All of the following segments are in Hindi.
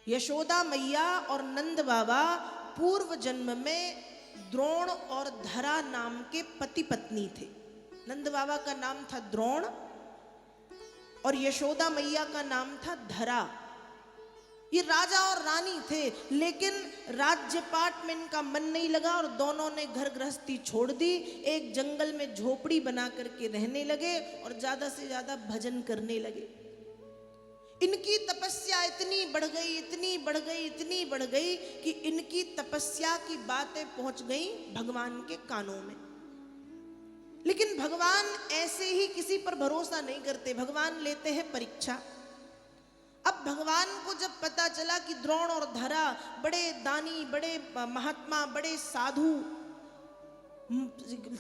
यशोदा मैया और नंद बाबा पूर्व जन्म में द्रोण और धरा नाम के पति पत्नी थे। नंद बाबा का नाम था द्रोण और यशोदा मैया का नाम था धरा। ये राजा और रानी थे, लेकिन राज्य पाट में इनका मन नहीं लगा और दोनों ने घर गृहस्थी छोड़ दी। एक जंगल में झोपड़ी बना करके रहने लगे और ज्यादा से ज्यादा भजन करने लगे। इनकी तपस्या इतनी बढ़ गई, इतनी बढ़ गई, इतनी बढ़ गई कि इनकी तपस्या की बातें पहुंच गई भगवान के कानों में। लेकिन भगवान ऐसे ही किसी पर भरोसा नहीं करते, भगवान लेते हैं परीक्षा। अब भगवान को जब पता चला कि द्रोण और धरा बड़े दानी, बड़े महात्मा, बड़े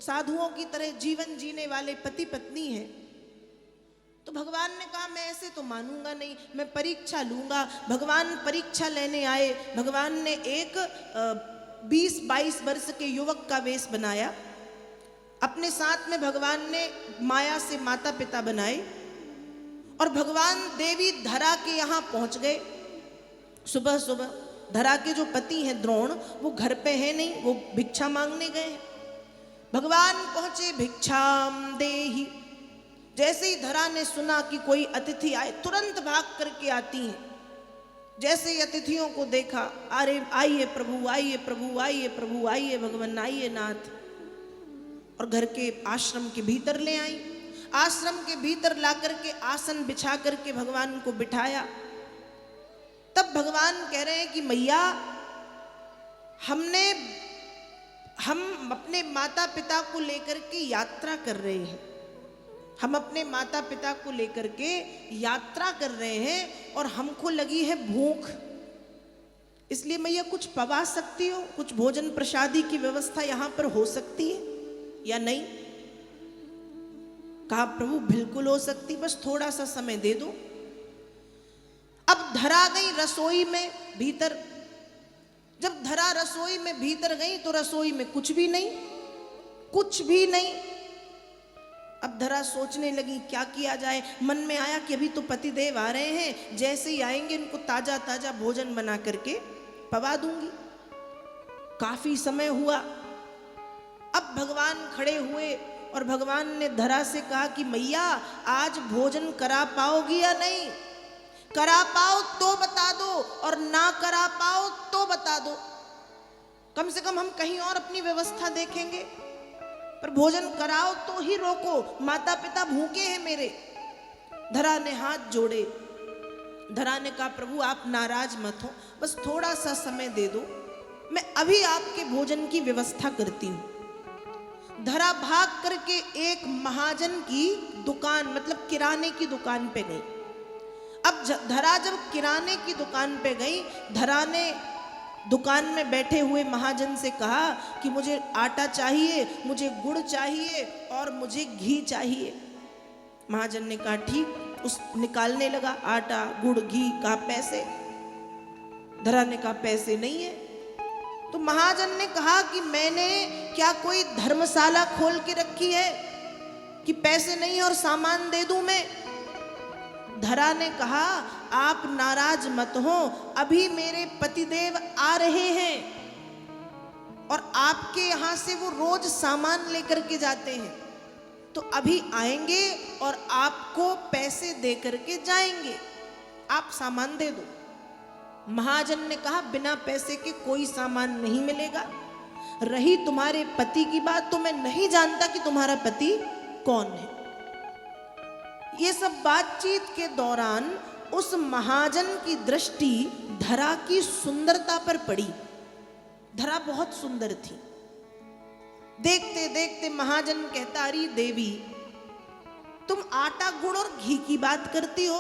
साधुओं की तरह जीवन जीने वाले पति पत्नी हैं, तो भगवान ने कहा मैं ऐसे तो मानूंगा नहीं, मैं परीक्षा लूंगा। भगवान परीक्षा लेने आए। भगवान ने एक 20-22 वर्ष के युवक का वेश बनाया। अपने साथ में भगवान ने माया से माता पिता बनाए और भगवान देवी धरा के यहाँ पहुंच गए। सुबह सुबह धरा के जो पति हैं द्रोण, वो घर पे हैं नहीं, वो भिक्षा मांगने गए। भगवान पहुंचे, भिक्षाम देहि। जैसे ही धरा ने सुना कि कोई अतिथि आए, तुरंत भाग करके आती हैं। जैसे ही अतिथियों को देखा, अरे आइए प्रभु, आइए प्रभु, आइए प्रभु, आइए भगवान, आइए नाथ, और घर के आश्रम के भीतर ले आई। आश्रम के भीतर ला करके आसन बिछा करके भगवान को बिठाया। तब भगवान कह रहे हैं कि मैया, हम अपने माता पिता को लेकर के यात्रा कर रहे हैं। हम अपने माता पिता को लेकर के यात्रा कर रहे हैं और हमको लगी है भूख, इसलिए मैया कुछ पवा सकती हो? कुछ भोजन प्रसादी की व्यवस्था यहां पर हो सकती है या नहीं? कहा प्रभु बिल्कुल हो सकती, बस थोड़ा सा समय दे दो। अब धरा गई रसोई में भीतर। जब धरा रसोई में भीतर गई तो रसोई में कुछ भी नहीं, कुछ भी नहीं। अब धरा सोचने लगी क्या किया जाए। मन में आया कि अभी तो पतिदेव आ रहे हैं, जैसे ही आएंगे इनको ताजा ताजा भोजन बना करके पवा दूंगी। काफी समय हुआ। अब भगवान खड़े हुए और भगवान ने धरा से कहा कि मैया, आज भोजन करा पाओगी या नहीं? करा पाओ तो बता दो और ना करा पाओ तो बता दो, कम से कम हम कहीं और अपनी व्यवस्था देखेंगे, पर भोजन कराओ तो ही रोको, माता पिता भूखे हैं मेरे। धरा ने हाथ जोड़े। धरा ने कहा प्रभु आप नाराज मत हो, बस थोड़ा सा समय दे दो, मैं अभी आपके भोजन की व्यवस्था करती हूं। धरा भाग करके एक महाजन की दुकान, मतलब किराने की दुकान पे गई। अब धरा जब किराने की दुकान पे गई, धरा ने दुकान में बैठे हुए महाजन से कहा कि मुझे आटा चाहिए, मुझे गुड़ चाहिए और मुझे घी चाहिए। महाजन ने कहा ठीक। उस निकालने लगा आटा, गुड़, घी। कहा पैसे? धरा ने कहा पैसे नहीं है। तो महाजन ने कहा कि मैंने क्या कोई धर्मशाला खोल के रखी है कि पैसे नहीं और सामान दे दूं मैं? धरा ने कहा आप नाराज मत हो, अभी मेरे पतिदेव आ रहे हैं और आपके यहां से वो रोज सामान लेकर के जाते हैं, तो अभी आएंगे और आपको पैसे दे करके जाएंगे, आप सामान दे दो। महाजन ने कहा बिना पैसे के कोई सामान नहीं मिलेगा। रही तुम्हारे पति की बात, तो मैं नहीं जानता कि तुम्हारा पति कौन है। ये सब बातचीत के दौरान उस महाजन की दृष्टि धरा की सुंदरता पर पड़ी। धरा बहुत सुंदर थी। देखते देखते महाजन कहता, अरे देवी, तुम आटा, गुड़ और घी की बात करती हो,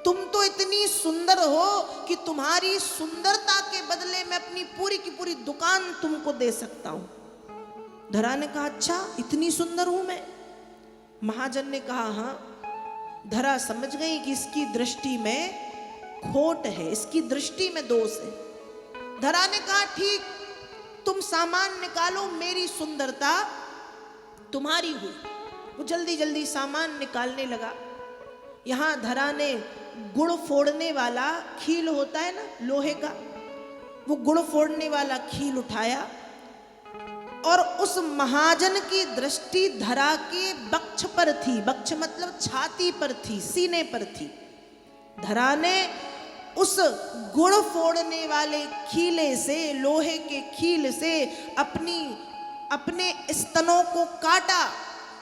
तुम तो इतनी सुंदर हो कि तुम्हारी सुंदरता के बदले मैं अपनी पूरी की पूरी दुकान तुमको दे सकता हूं। धरा ने कहा अच्छा, इतनी सुंदर हूं मैं? महाजन ने कहा हाँ। धरा समझ गई कि इसकी दृष्टि में खोट है, इसकी दृष्टि में दोष है। धरा ने कहा ठीक, तुम सामान निकालो, मेरी सुंदरता तुम्हारी हुई। वो जल्दी जल्दी सामान निकालने लगा। यहां धरा ने गुड़ फोड़ने वाला खील होता है ना लोहे का, वो गुड़ फोड़ने वाला खील उठाया और उस महाजन की दृष्टि धरा के बक्ष पर थी। बक्ष मतलब छाती पर थी, सीने पर थी। धरा ने उस गुड़ फोड़ने वाले खीले से, लोहे के खील से अपने स्तनों को काटा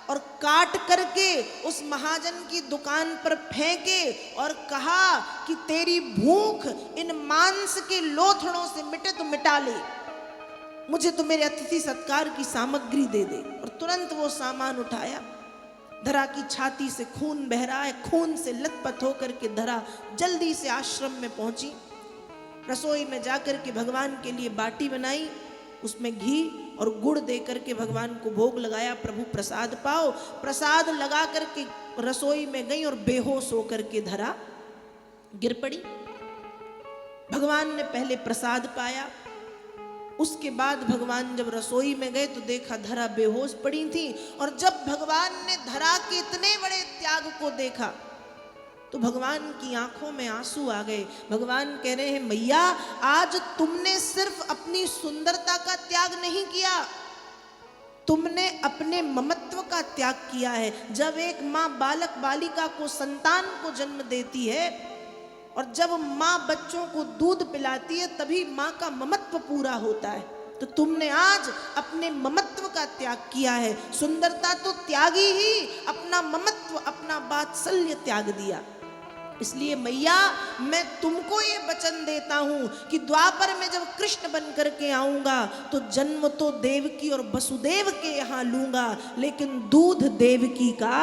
और काट करके उस महाजन की दुकान पर फेंके और कहा कि तेरी भूख इन मांस के लोथड़ों से मिटे तो मिटा ले, मुझे तो मेरे अतिथि सत्कार की सामग्री दे दे। और तुरंत वो सामान उठाया। धरा की छाती से खून बह रहा है, खून से लथपथ होकर के धरा जल्दी से आश्रम में पहुंची। रसोई में जाकर के भगवान के लिए बाटी बनाई, उसमें घी और गुड़ दे करके भगवान को भोग लगाया। प्रभु प्रसाद पाओ। प्रसाद लगा करके रसोई में गई और बेहोश होकर के धरा गिर पड़ी। भगवान ने पहले प्रसाद पाया, उसके बाद भगवान जब रसोई में गए तो देखा धरा बेहोश पड़ी थी। और जब भगवान ने धरा के इतने बड़े त्याग को देखा तो भगवान की आंखों में आंसू आ गए। भगवान कह रहे हैं, मैया आज तुमने सिर्फ अपनी सुंदरता का त्याग नहीं किया, तुमने अपने ममत्व का त्याग किया है। जब एक माँ बालक बालिका को, संतान को जन्म देती है और जब माँ बच्चों को दूध पिलाती है तभी माँ का ममत्व पूरा होता है। तो तुमने आज अपने ममत्व का त्याग किया है। सुंदरता तो त्यागी ही, अपना ममत्व, अपना वात्सल्य त्याग दिया। इसलिए मैया मैं तुमको ये वचन देता हूं कि द्वापर में जब कृष्ण बन करके आऊंगा तो जन्म तो देवकी और वसुदेव के यहां लूंगा, लेकिन दूध देवकी का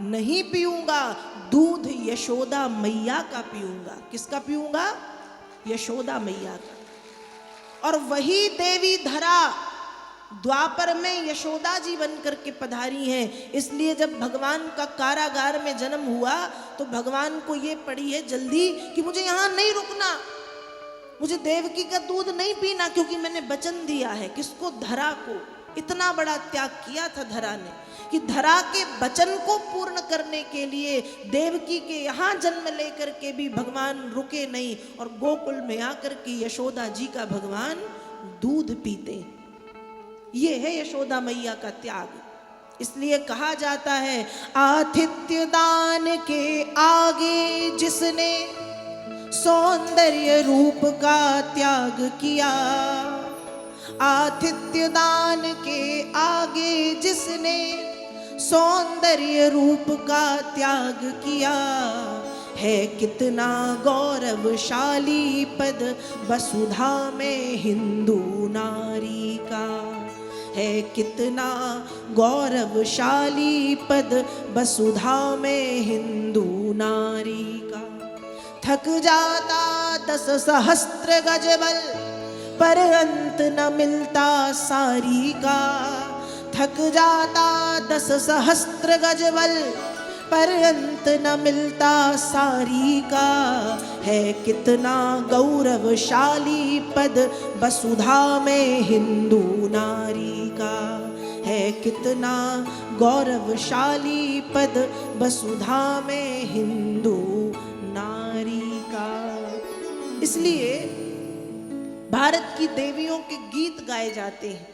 नहीं पीऊंगा, दूध यशोदा मैया का पीऊंगा। किसका पीऊंगा? यशोदा मैया का। और वही देवी धरा द्वापर में यशोदा जी बन करके पधारी हैं। इसलिए जब भगवान का कारागार में जन्म हुआ तो भगवान को ये पड़ी है जल्दी कि मुझे यहाँ नहीं रुकना, मुझे देवकी का दूध नहीं पीना, क्योंकि मैंने वचन दिया है। किसको? धरा को। इतना बड़ा त्याग किया था धरा ने कि धरा के वचन को पूर्ण करने के लिए देवकी के यहाँ जन्म लेकर के भी भगवान रुके नहीं और गोकुल में आकर के यशोदा जी का भगवान दूध पीते। ये है यशोदा मैया का त्याग। इसलिए कहा जाता है, आतिथ्य दान के आगे जिसने सौंदर्य रूप का त्याग किया, आतिथ्य दान के आगे जिसने सौंदर्य रूप का त्याग किया, है कितना गौरवशाली पद वसुधा में हिंदू नारी का, है कितना गौरवशाली पद वसुधा में हिंदू नारी का। थक जाता 10 सहस्त्र गज बल पर अंत न मिलता सारी का, थक जाता 10 सहस्त्र गज बल पर अंत न मिलता सारी का, है कितना गौरवशाली पद वसुधा में हिंदू नारी का, है कितना गौरवशाली पद वसुधा में हिंदू नारी का। इसलिए भारत की देवियों के गीत गाए जाते हैं।